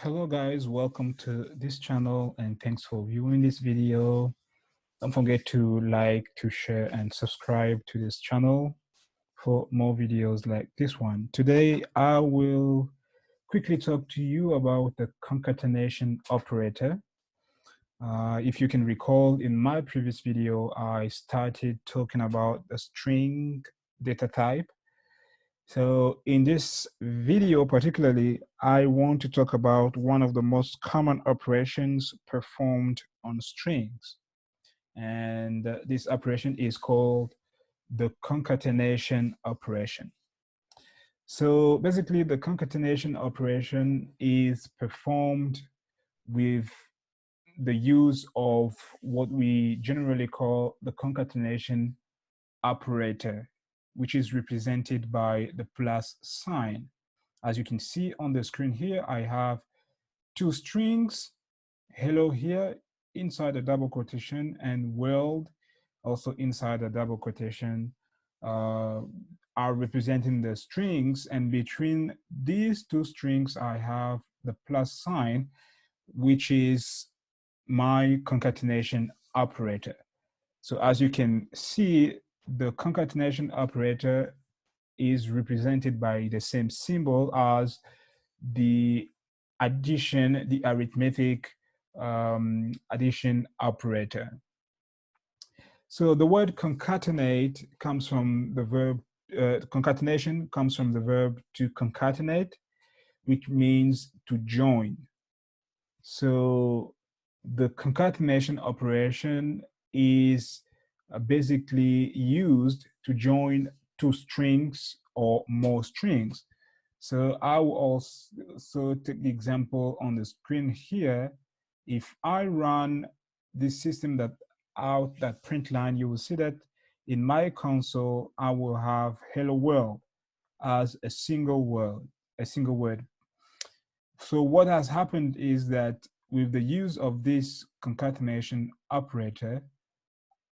Hello guys, welcome to this channel and thanks for viewing this video. Don't forget to like, to share and subscribe to this channel for more videos like this one. Today I will quickly talk to you about the concatenation operator. If you can recall, in my previous video I started talking about the string data type. So in this video particularly, I want to talk about one of the most common operations performed on strings. And this operation is called the concatenation operation. So basically the concatenation operation is performed with the use of what we generally call the concatenation operator, which is represented by the plus sign. As you can see on the screen here, I have two strings, hello here inside a double quotation and world also inside a double quotation are representing the strings, and between these two strings I have the plus sign, which is my concatenation operator. So as you can see, the concatenation operator is represented by the same symbol as the addition, the arithmetic addition operator. So the word concatenate comes from the verb, concatenation comes from the verb to concatenate, which means to join. So the concatenation operation is basically used to join two strings or more strings. So I will also take the example on the screen here. If I run this system that print line, you will see that in my console, I will have hello world as a single word. So what has happened is that with the use of this concatenation operator,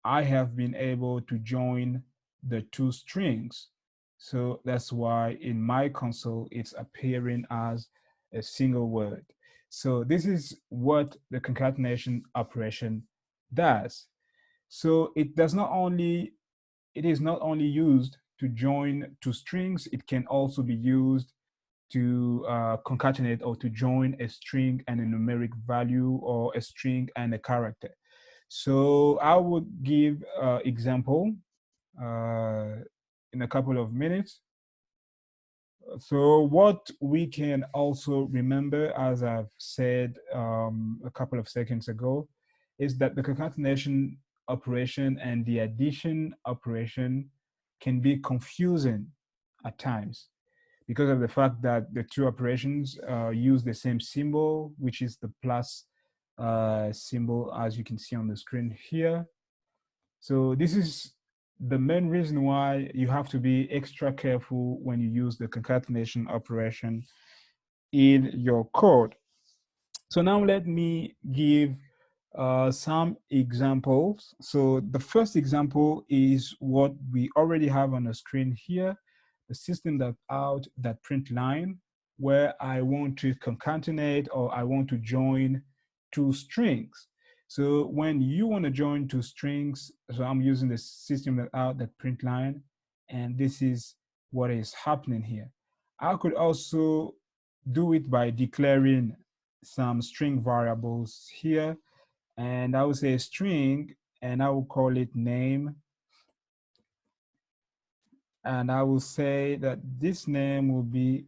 I have been able to join the two strings. So that's why in my console, it's appearing as a single word. So this is what the concatenation operation does. So it is not only used to join two strings, it can also be used to concatenate or to join a string and a numeric value or a string and a character. So I would give example in a couple of minutes. So what we can also remember, as I've said a couple of seconds ago, is that the concatenation operation and the addition operation can be confusing at times because of the fact that the two operations use the same symbol, which is the plus symbol, as you can see on the screen here. So this is the main reason why you have to be extra careful when you use the concatenation operation in your code. So now let me give some examples. So the first example is what we already have on the screen here, the system that print line, where I want to concatenate or I want to join two strings. So when you want to join two strings, so I'm using the system that print line, and this is what is happening here. I could also do it by declaring some string variables here, and I will say string, and I will call it name, and I will say that this name will be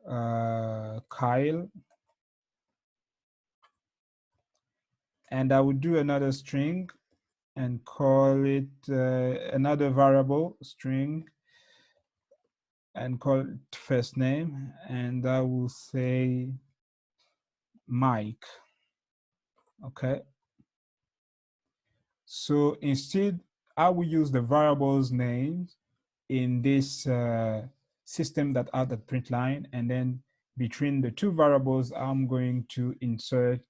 Kyle, and I will do another string and call it another variable string and call it first name, and I will say Mike. Okay, so instead I will use the variables names in this system that print line, and then between the two variables I'm going to insert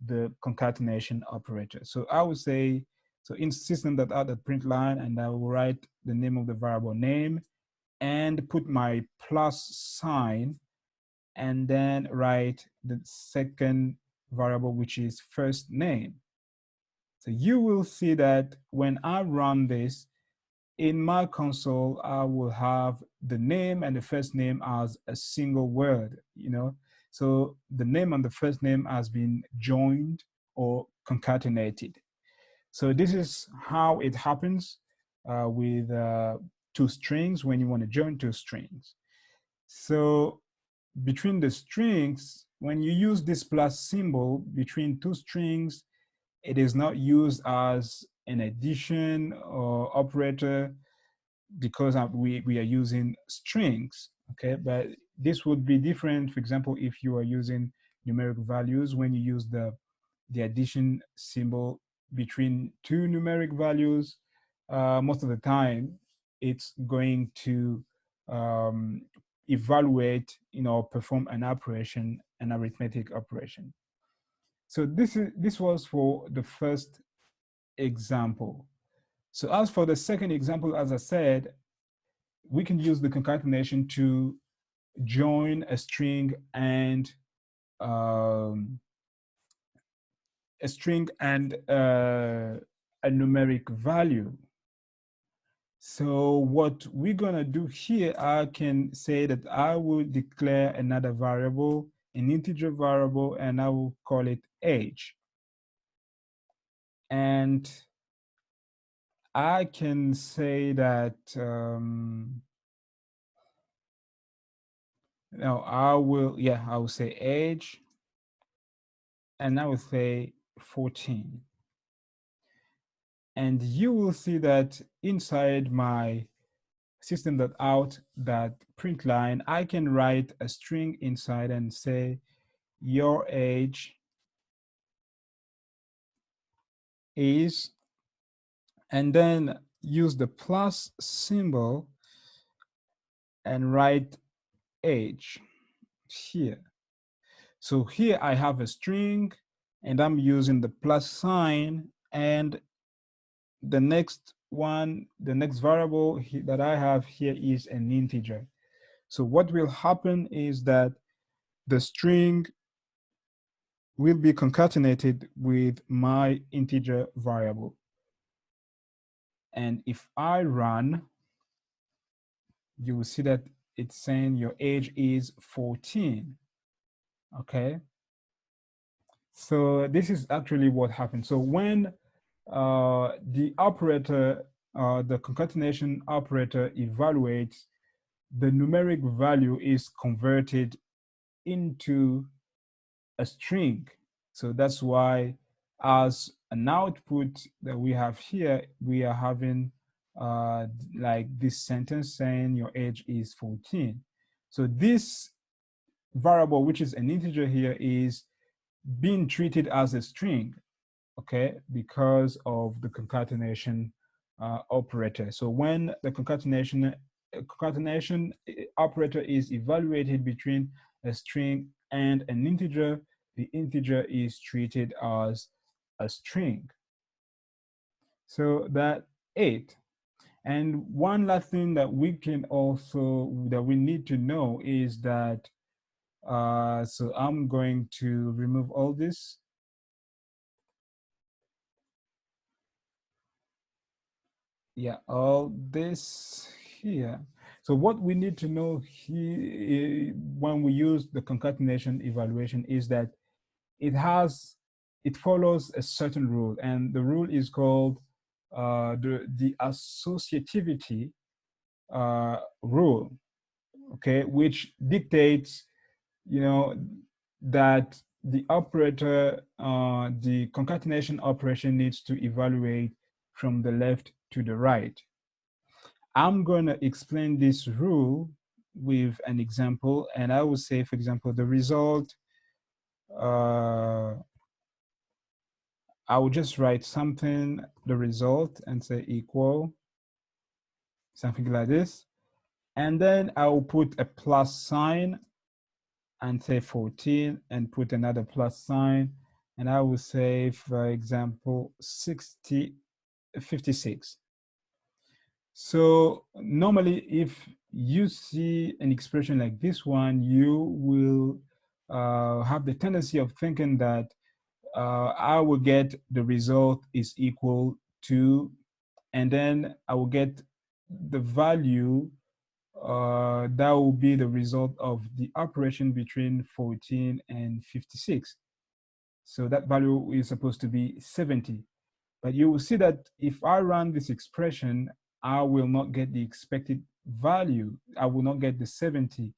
the concatenation operator. So I will say, so in system that print line, and I will write the name of the variable name and put my plus sign and then write the second variable, which is first name. So you will see that when I run this, in my console, I will have the name and the first name as a single word, you know. So the name and the first name has been joined or concatenated. So this is how it happens with two strings when you want to join two strings. So between the strings, when you use this plus symbol between two strings, it is not used as an addition or operator because we are using strings, okay? But this would be different, for example, if you are using numeric values, when you use the addition symbol between two numeric values, most of the time, it's going to evaluate, you know, perform an operation, an arithmetic operation. So this was for the first example. So as for the second example, as I said, we can use the concatenation to join a string and a numeric value. So what we're gonna do here, I can say that I will declare another variable, an integer variable, and I will call it age. And I can say that, no, I will say age, and I will say 14. And you will see that inside my system.out.println, I can write a string inside and say your age is, and then use the plus symbol and write age here. So here I have a string and I'm using the plus sign, and the next variable that I have here is an integer. So what will happen is that the string will be concatenated with my integer variable. And if I run, you will see that it's saying your age is 14. Okay. So this is actually what happens. So when the operator, the concatenation operator evaluates, the numeric value is converted into a string. So that's why as an output that we have here, we are having like this sentence saying your age is 14. So this variable, which is an integer here, is being treated as a string, okay, because of the concatenation operator. So when the concatenation operator is evaluated between a string and an integer, the integer is treated as a string. So that 8. And one last thing that we need to know is that, so I'm going to remove all this. Yeah, all this here. So what we need to know here when we use the concatenation evaluation is that it follows a certain rule, and the rule is called the associativity rule, okay, which dictates, you know, that the operator, the concatenation operation needs to evaluate from the left to the right. I'm going to explain this rule with an example, and I will say, for example, the result, I will just write something, the result, and say equal, something like this. And then I will put a plus sign and say 14 and put another plus sign. And I will say, for example, 56. So normally, if you see an expression like this one, you will have the tendency of thinking that I will get the result is equal to, and then I will get the value that will be the result of the operation between 14 and 56. So that value is supposed to be 70. But you will see that if I run this expression, I will not get the expected value. I will not get the 70,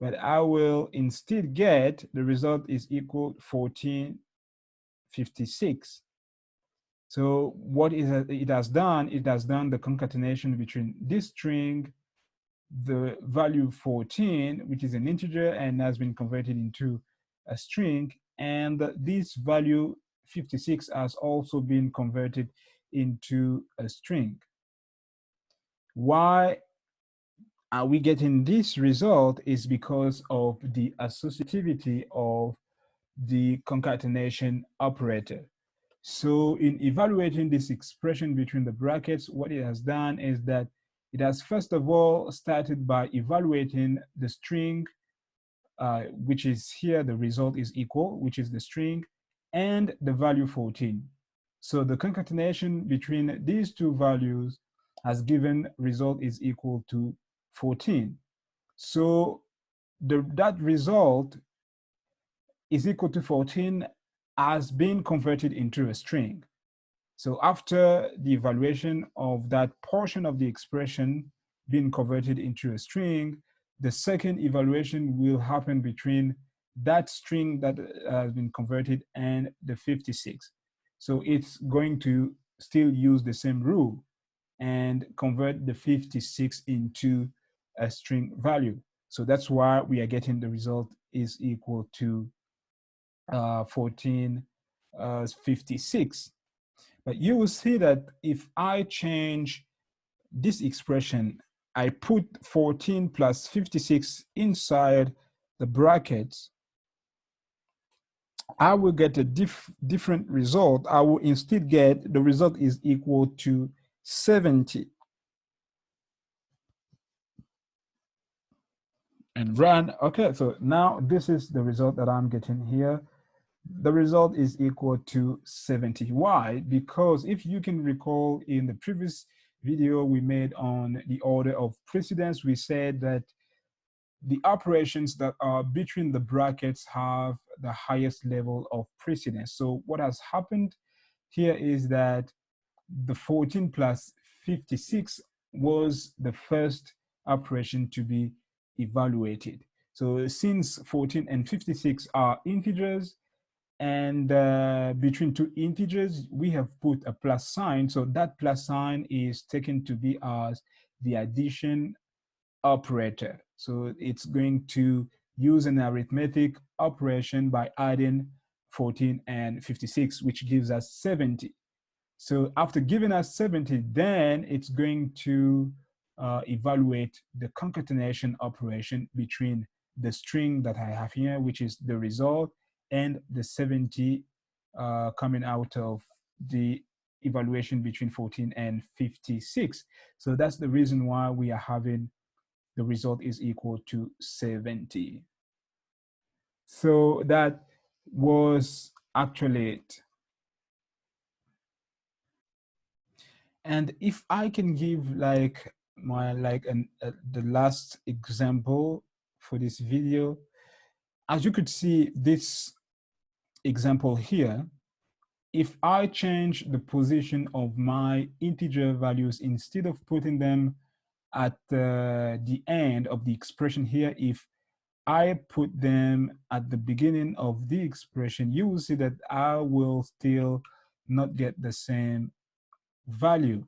but I will instead get the result is equal 1456. So what it has done, it has done the concatenation between this string, the value 14, which is an integer and has been converted into a string, and this value 56 has also been converted into a string. Why are we getting this result is because of the associativity of the concatenation operator. So in evaluating this expression between the brackets, what it has done is that it has first of all started by evaluating the string, which is here, the result is equal, which is the string, and the value 14. So the concatenation between these two values has given result is equal to 14. So that result is equal to 14 has been converted into a string. So after the evaluation of that portion of the expression being converted into a string, the second evaluation will happen between that string that has been converted and the 56. So it's going to still use the same rule and convert the 56 into a string value. So that's why we are getting the result is equal to 1456. But you will see that if I change this expression, I put 14 plus 56 inside the brackets, I will get a different result. I will instead get the result is equal to 70. And run. Okay, so now this is the result that I'm getting here. The result is equal to 70. Why? Because if you can recall in the previous video we made on the order of precedence, we said that the operations that are between the brackets have the highest level of precedence. So what has happened here is that the 14 plus 56 was the first operation to be evaluated. So since 14 and 56 are integers, and between two integers, we have put a plus sign. So that plus sign is taken to be as the addition operator. So it's going to use an arithmetic operation by adding 14 and 56, which gives us 70. So after giving us 70, then it's going to evaluate the concatenation operation between the string that I have here, which is the result, and the 70 coming out of the evaluation between 14 and 56. So that's the reason why we are having the result is equal to 70. So that was actually it. And if I can give like the last example for this video, as you could see this example here, if I change the position of my integer values, instead of putting them at the end of the expression here, if I put them at the beginning of the expression, you will see that I will still not get the same value.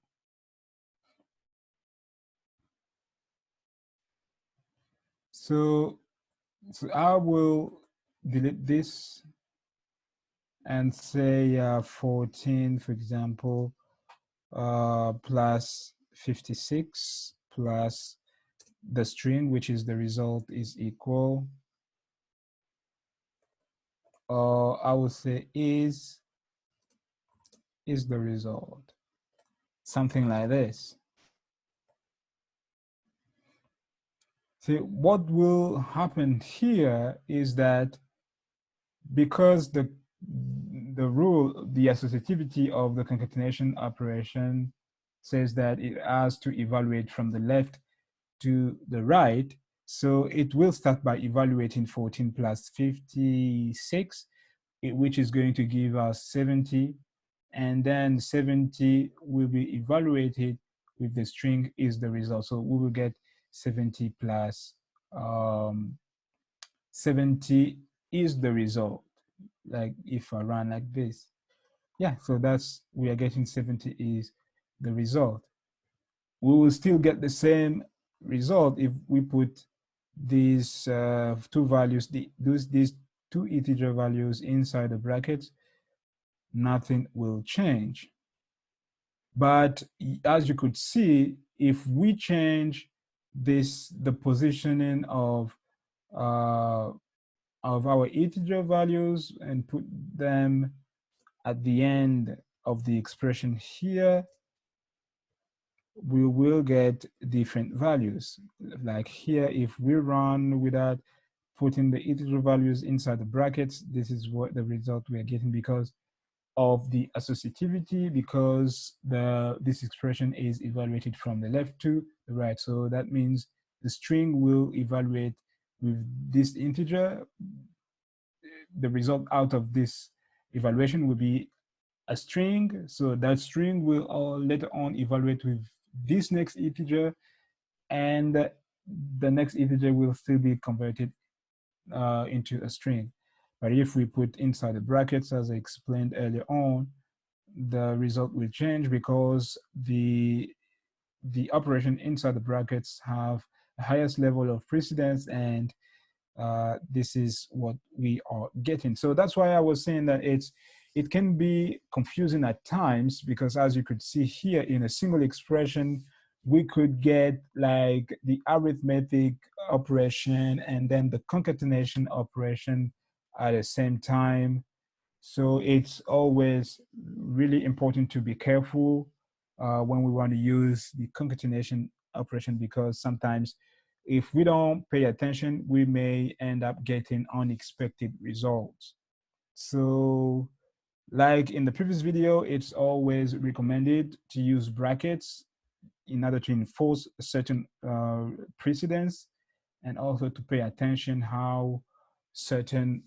So I will delete this and say 14, for example, plus 56 plus the string, which is the result, is equal, or I will say is the result, something like this. See, what will happen here is that because the rule, the associativity of the concatenation operation says that it has to evaluate from the left to the right, so it will start by evaluating 14 plus 56, which is going to give us 70, and then 70 will be evaluated with the string is the result. So we will get 70 plus 70 is the result. Like if I run like this, yeah, so that's, we are getting 70 is the result. We will still get the same result if we put these two values, these two integer values inside the brackets. Nothing will change. But as you could see, if we change the positioning of our integer values and put them at the end of the expression here, we will get different values. Like here, if we run without putting the integer values inside the brackets, this is what the result we are getting because of the associativity, because this expression is evaluated from the left to the right. So that means the string will evaluate with this integer. The result out of this evaluation will be a string. So that string will later on evaluate with this next integer, and the next integer will still be converted into a string. But if we put inside the brackets, as I explained earlier on, the result will change because the operation inside the brackets have the highest level of precedence, and this is what we are getting. So that's why I was saying that it can be confusing at times, because as you could see here, in a single expression, we could get like the arithmetic operation and then the concatenation operation at the same time. So it's always really important to be careful when we want to use the concatenation operation, because sometimes if we don't pay attention, we may end up getting unexpected results. So like in the previous video, it's always recommended to use brackets in order to enforce a certain precedence, and also to pay attention how certain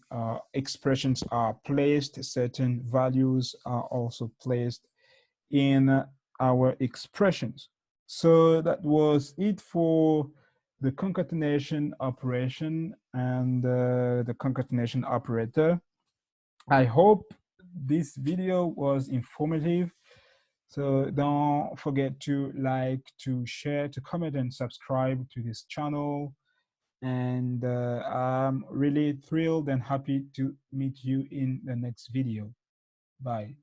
expressions are placed, certain values are also placed in our expressions. So that was it for the concatenation operation and the concatenation operator. I hope this video was informative. So don't forget to like, to share, to comment, and subscribe to this channel. And I'm really thrilled and happy to meet you in the next video. Bye.